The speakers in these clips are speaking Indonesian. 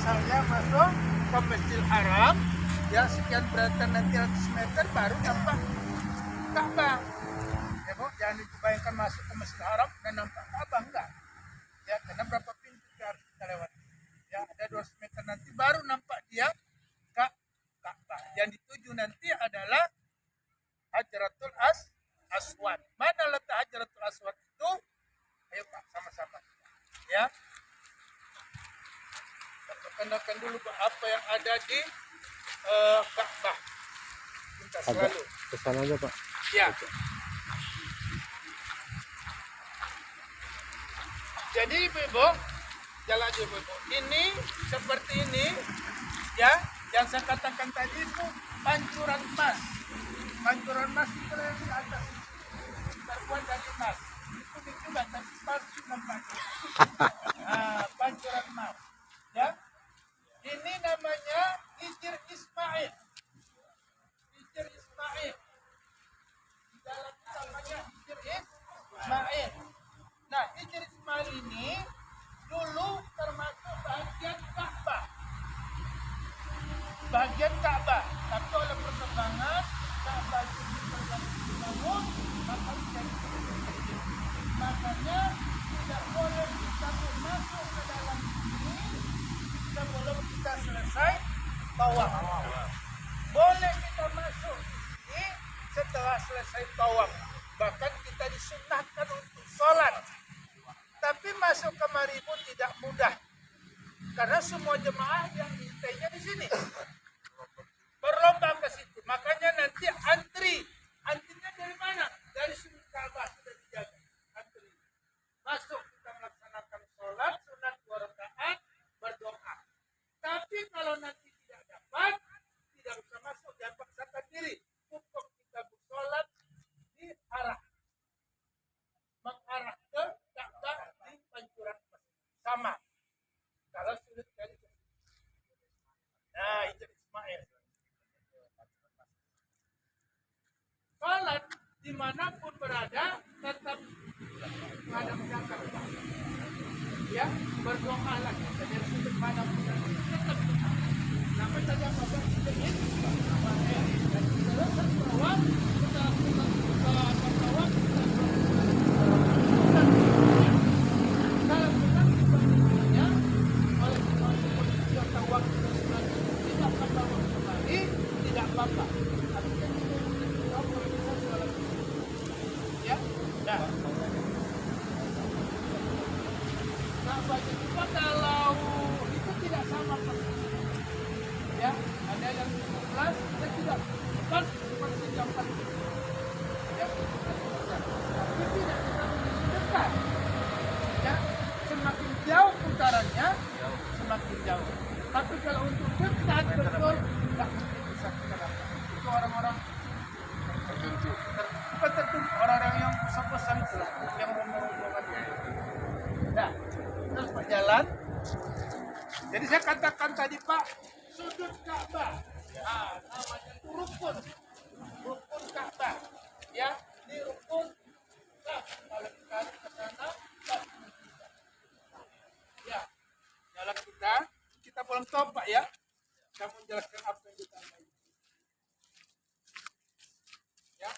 misalnya masuk ke Masjidil Haram, ya sekian beratan nanti 100 meter baru nampak Ka'bah. Ya Bu, jangan dibayangkan masuk ke Masjidil Haram dan nampak Ka'bah, enggak. Ya, karena berapa pintu harus kita lewati. Ya, ada 200 meter nanti baru nampak dia Ka'bah. Yang dituju nanti adalah Hajratul Aswad. Mana letak Hajratul Aswad itu? Ayo Pak, sama-sama. Ya. Kita perkenalkan dulu Pak, apa yang ada di Ka'bah. Kita selalu. Ke sana aja Pak. Ya. Jadi Ibu, jalan aja Ibu. Ini seperti ini, ya. Yang saya katakan tadi itu pancuran emas. Pancuran emas itu yang di atas terbuat dari emas. Itu juga tapi palsu nampaknya. Nah, pancuran emas. Ya. Ini namanya Hijr Ismail. Hijr Ismail. Di dalam namanya Hijr Ismail. Nah, Hijr Ismail ini dulu termasuk bagian Ka'bah. Bagian Ka'bah. Tapi oleh perkembangan Ka'bah itu dibangun, maka menjadi kecil. Makanya tidak boleh kita masuk ke dalam ini sebelum kita selesai tawaf. Boleh kita masuk ini setelah selesai tawaf. Bahkan kita disunahkan untuk sholat. Tapi masuk kemari pun tidak mudah. Karena semua jemaah yang dintainya di sini. Berlomba ke situ. Makanya nanti antri. Antrinya dari mana? Dari sudut Ka'bah sudah dijaga. Antri. Masuk kita melaksanakan sholat sunat 2 rakaat berdoa. Tapi kalau nanti tidak dapat, tidak usah masuk, jangan paksakan diri. Cukup kita bersolat di arah. Mengarah ke Ka'bah di pancuran sama. Kalau sulit dari nah, itu Ismail. Salat dimanapun berada tetap menghadap ke Ka'bah. Ya, berdoalah kita dari sudut manapun tetap. Nama saja Bapak Ismail. Dan kita berdoa setelah kita berdoa tidak apa-apa. Ya, dah. Nah, bagi kita kalau itu tidak sama persis. Ya, ada yang 15, ada tidak pas seperti jam 4. Ya, tapi tidak kita begitu dekat. Ya, semakin jauh putarannya, semakin jauh. Tapi kalau untuk dekat betul, tidak mungkin bisa kita dapat. Itu orang-orang tertentu, orang-orang yang pesan-pesan itulah yang rombongan. Nah, terus Pak jalan. Jadi saya katakan tadi Pak, sudut Ka'bah. Nah, namanya itu rukun Ka'bah. Ya, ini rukun Ka'bah. Kalau kita ke sana, ya, jalan kita belum tahu Pak ya. Saya menjelaskan apa yang kita lakukan. Ya.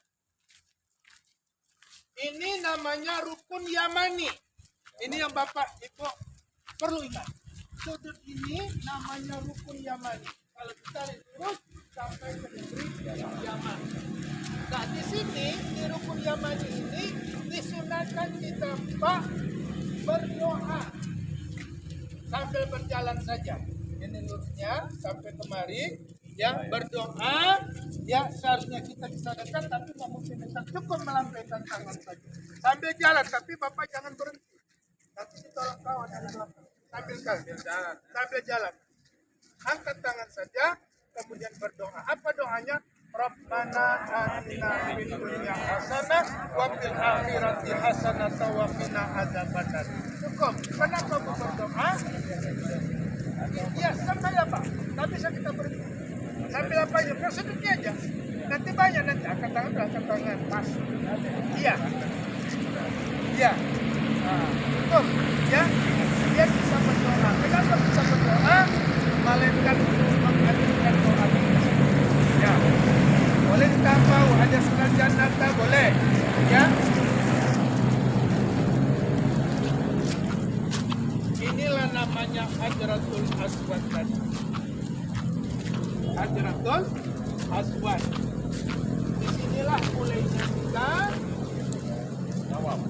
Ini namanya rukun Yamani. Ini yang Bapak Ibu perlu ingat. Sudut ini namanya rukun Yamani. Kalau kita lihat terus sampai ke negeri Yaman. Nah di sini di rukun Yamani ini disunahkan kita Pak berdoa sambil berjalan saja. Ini lurusnya sampai kemari. Ya, berdoa, ya seharusnya kita bisa dekat, tapi nggak mungkin dekat, cukup melambaikan tangan saja. Sambil jalan, tapi Bapak jangan berhenti. Nanti ditolong kawan dari belakang. Sambil jalan. Angkat tangan saja, kemudian berdoa. Apa doanya? Rabbana atina fid dunya hasanah wa fil akhirati hasanah wa qina adzabannar. Cukup. Kenapa berdoa? Ya, sampai apa? Tapi bisa kita berhenti. Sambil apa aja, prosedurnya aja. Nanti banyak, nanti angkat tangan, pas. Iya. Iya. Nah, cukup. Ya, dia bisa berdoa. Kenapa bisa berdoa? jannata boleh. Ya. Inilah namanya Hajratul Aswad tadi. Hajratul Aswad. Disinilah mulainya kita tawaf.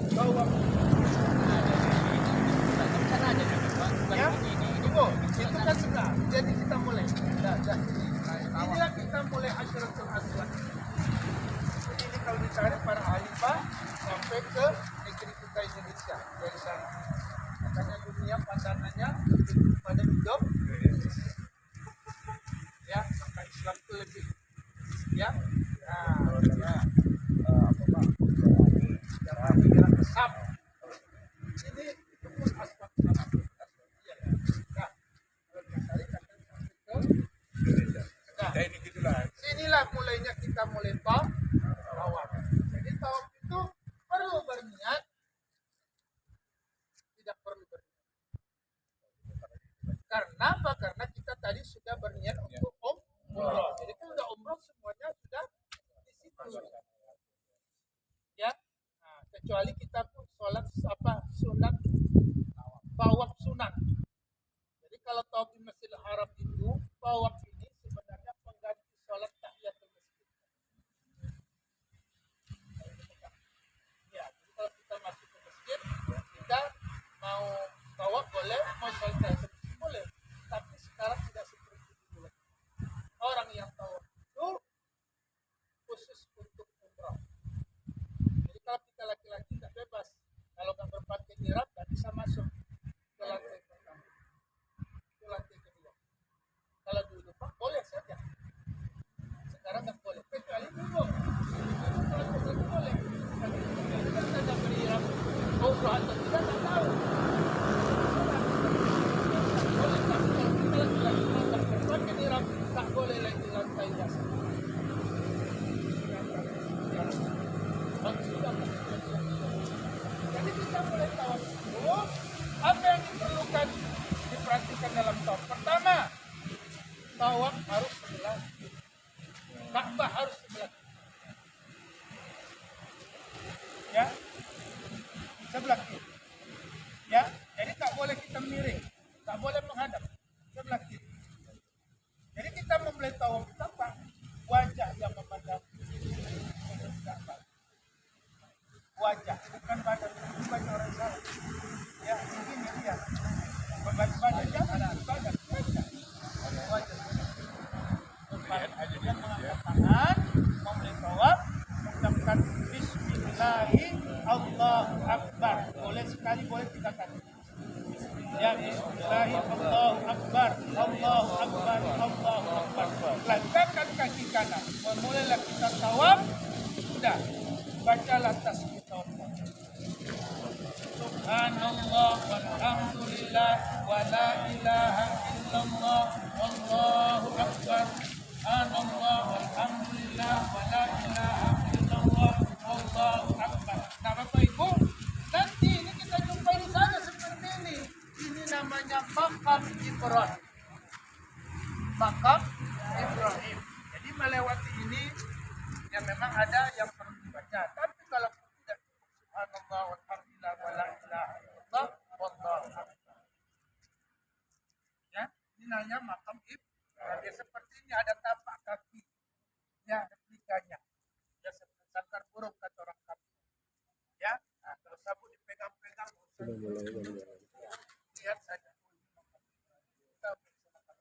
Ya, itu kan sebelah. Jadi kita mulai. Inilah kita mulai Hajratul Aswad. Jadi ini kalau dicari para khalifah sampai ke negeri kita Indonesia dari sana. Makanya dunia pandangannya pada hidup. Ya, maka Islam itu lebih. Ya, pikiran kesam. Ini itu pun asbab sama. Sinilah mulainya kita mulai tawaf. Jadi tawaf itu perlu berniat, tidak perlu berniat. Karena apa? Karena kita tadi sudah berniat untuk umroh. Jadi kalau udah umroh semuanya sudah di situ. Ya, nah, kecuali kita pun sholat sunat, tawaf sunat. Jadi kalau tawaf di Masjidil Haram itu tawaf ini sebenarnya pengganti sholat tahiyatul masjid. Ya, jadi kalau kita masuk ke masjid, kita mau tawaf boleh, mau sholat tahiyatul masjid boleh. Tapi sekarang tidak seperti itu lagi. Orang yang tawaf itu khusus untuk umrah. Jadi kalau kita laki-laki tidak bebas, kalau nggak berpakaian ihram nggak bisa masuk ke lantai pertama, ke lantai kedua. Kalau dulu Pak boleh saja, sekarang nggak boleh. Kecuali dulu, kalau dulu boleh. Tapi kita tidak berihram umrah atau tidak tahu. Boleh tapi kalau kita laki-laki nggak berpakaian ihram tak boleh lagi lantai dasar. Jadi kita mulai tawaf dulu. Apa yang diperlukan diperhatikan dalam tawaf? Pertama, tawaf harus sebelah kiri. Ka'bah harus sebelah kiri. Ya, sebelah kiri. Ya, jadi tak boleh kita miring, tak boleh menghadap, sebelah kiri. Jadi kita memulai tawaf apa? Wajah yang memandang Ka'bah. Wajah, bukan badan. Banyak orang salah. Ya, ini dia. Badan jangan badan. Wajah. Kemudian mengangkat tangan, memulai tawaf, mengucapkan Bismillahi Allahu Akbar. Boleh sekali, boleh tiga kali. Ya, Bismillahi Allahu Akbar, Allahu Akbar, Allahu Akbar. Langkahkan kaki kanan. Memulailah kita tawaf. Sudah. Bacalah tasbih tawaf. Subhanallah walhamdulillah wa la ilaha illallah wallahu akbar. Subhanallah walhamdulillah wa la ilaha illallah wallahu akbar. Nah, Bapak Ibu, nanti ini kita jumpai di sana seperti ini. Ini namanya Maqam Ibrahim. Maqam Ibrahim. Jadi melewati ini ya memang ada yang perlu dibaca. Tapi kalau tidak subhanallah walhamdulillah wa la ilaha illallah wallahu akbar. Ya, ini namanya Maqam Ibrahim. Ya, seperti ini ada tapak kaki. Ya, replikanya. Ya, seperti sangkar burung kata orang kami. Ya, nah, kalau sabuk dipegang-pegang lihat saja. Kita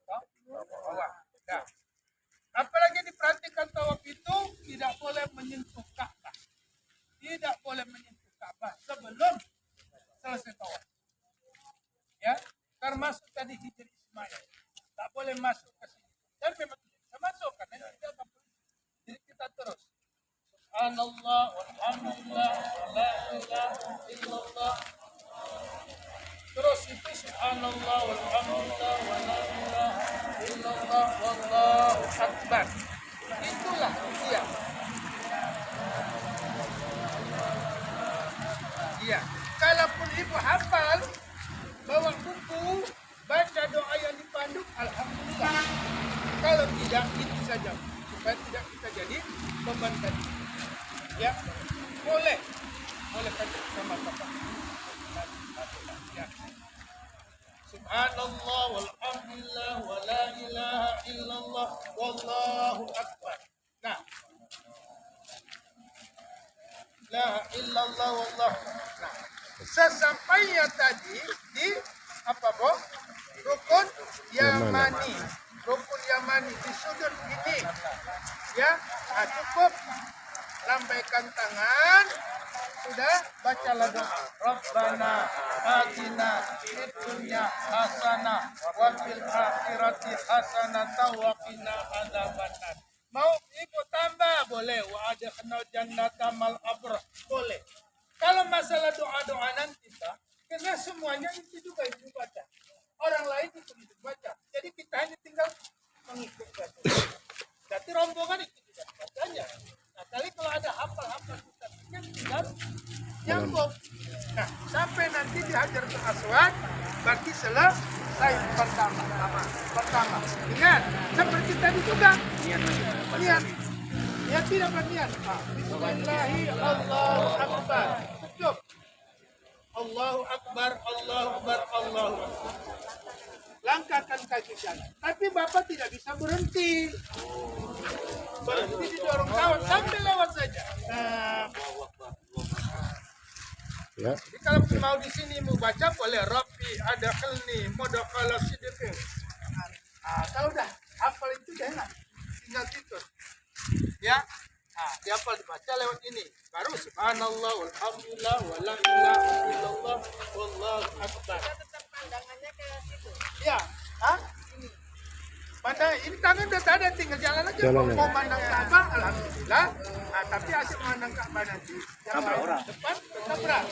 bawah. Ya. Apalagi diperhatikan tawaf itu tidak boleh menyentuh Ka'bah. Tidak boleh menyentuh Ka'bah sebelum selesai tawaf. Ya, termasuk tadi Hijr Ismail. Tak boleh masuk ke sini. Dan memang tidak bisa masuk karena tidak akan. Jadi kita terus. Subhanallah walhamdulillah la ilaha illallah. Terus itu subhanallah walhamdulillah wa la ilaha illallah wallahu akbar. Itulah dia. Iya. Kalaupun ibu hafal, bawa buku, baca doa yang dipandu, alhamdulillah. Kalau tidak, itu saja supaya tidak kita jadi beban tadi. Ya, boleh baca sama-sama. Ya. Subhanallah walhamdulillah wa la ilaha illallah wallahu akbar. Nah, la illallah wallahu. Nah, sesampainya tadi di apa, Bo? Rukun Yamani. Rukun Yamani di sudut ini. Ya, nah, cukup lambaikan tangan. Sudah, bacalah doa. Rabbana atina fid dunya hasanah wa fil akhirati hasanah wa qina adzabannar. Mau ibu tambah boleh, wa adkhilna jannata mal abr boleh. Kalau masalah doa-doa nanti Pak, karena semuanya itu juga ibu baca. Orang lain itu bisa baca. Jadi kita hanya tinggal mengikut baca. Jadi rombongan itu tidak bacanya. Nah, kali kalau ada hafal-hafal kita tinggal nyambung. Nah, sampai nanti dihajar ke aswad, berarti selesai pertama. Ingat, seperti tadi juga. Niat. Ya tidak berniat. Bismillahi Allahu Akbar. Cukup. Allahu Akbar, Allahu Akbar, Allahu Akbar. Langkahkan kaki jalan. Tapi Bapak tidak bisa berhenti. Berhenti didorong kawan sambil lewat saja. Nah, ya. Jadi kalau mau di sini mau baca boleh Rabbi adkhilni mudkhala sidqin. Kalau udah hafal itu udah enak. Tinggal tidur. Ya. Nah, dihafal dibaca lewat ini. Baru subhanallah walhamdulillah wa la ilaha illallah wallahu akbar. Tetap pandangannya ke situ. Ya. Hah? Ini. Pandang ini tangan udah ada, tinggal jalan aja. Mau pandang Ka'bah alhamdulillah. Nah, tapi asik memandang Ka'bah nanti yang depan tetap berat.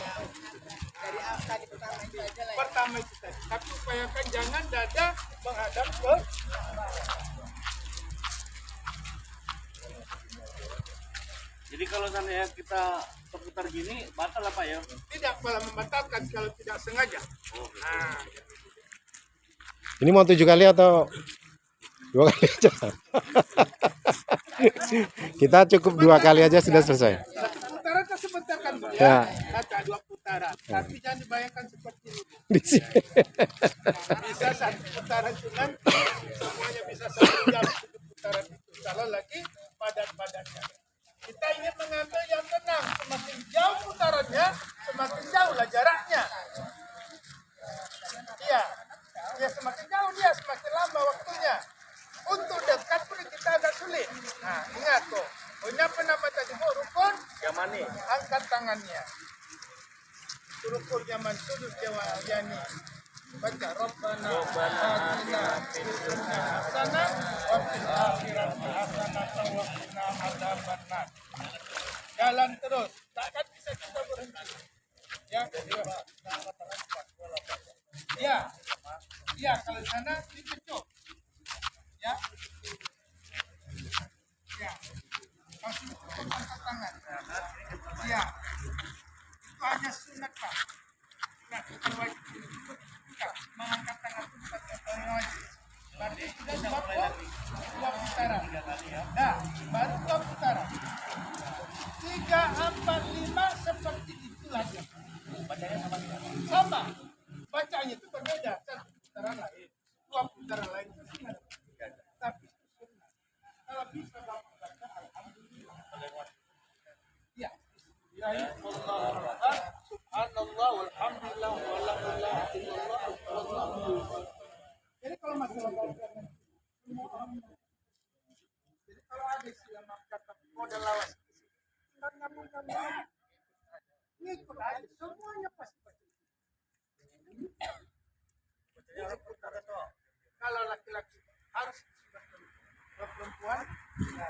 Dari tadi pertama itu aja lah. Pertama itu tadi. Tapi upayakan jangan dada menghadap ke. Jadi kalau seandainya kita terputar gini, batal apa ya? Tidak, malah membatalkan kalau tidak sengaja. Nah. Ini mau 7 kali atau 2 kali aja? Kita cukup 2 kali aja sudah selesai. Putaran kan sebentar kan, Bu, Ya. Kata 2 putaran. Tapi jangan dibayangkan seperti ini. Di sini. Bisa 1 putaran itu nanti semuanya bisa 1 jam 1 putaran itu. Kalau lagi padat-padatnya. Kita ingin mengambil yang tenang. Semakin jauh putarannya, semakin jauhlah jaraknya. Iya. Ya semakin jauh dia, semakin lama waktunya. Untuk dekat pun kita agak sulit. Nah, ingat kok. Punya apa nama tadi? Rukun Yamani. angkat tangannya. Rukun Yaman sudut Jawa Yani. Baca Rabbana atina fid dunya hasanah wa fil akhirati hasanah wa qina adzabannar. Jalan terus. Takkan bisa kita berhenti. Ya, ya. Ya, kalau sana dikecup. Ya. Ya. Masih angkat tangan. Ya. Itu hanya sunat, Pak. Nah, bukan wajib. Kita mengangkat tangan itu bukan wajib. Berarti sudah cukup 2 putaran. Nah, baru 2 putaran. 3, 4, 5 seperti itulah dia. Bacanya sama. Bacanya itu berbeda. 1 putaran lain, 2 putaran lain. Tapi kalau bisa Bapak baca alhamdulillah. Ya. Subhanallah walhamdulillah wa la ilaha illallah wallahu akbar. Jadi kalau masalah jadi kalau ada yang kata modal lawas kan ngomong ngikut aja semuanya pasti baca. Kalau laki-laki harus kalau perempuan ya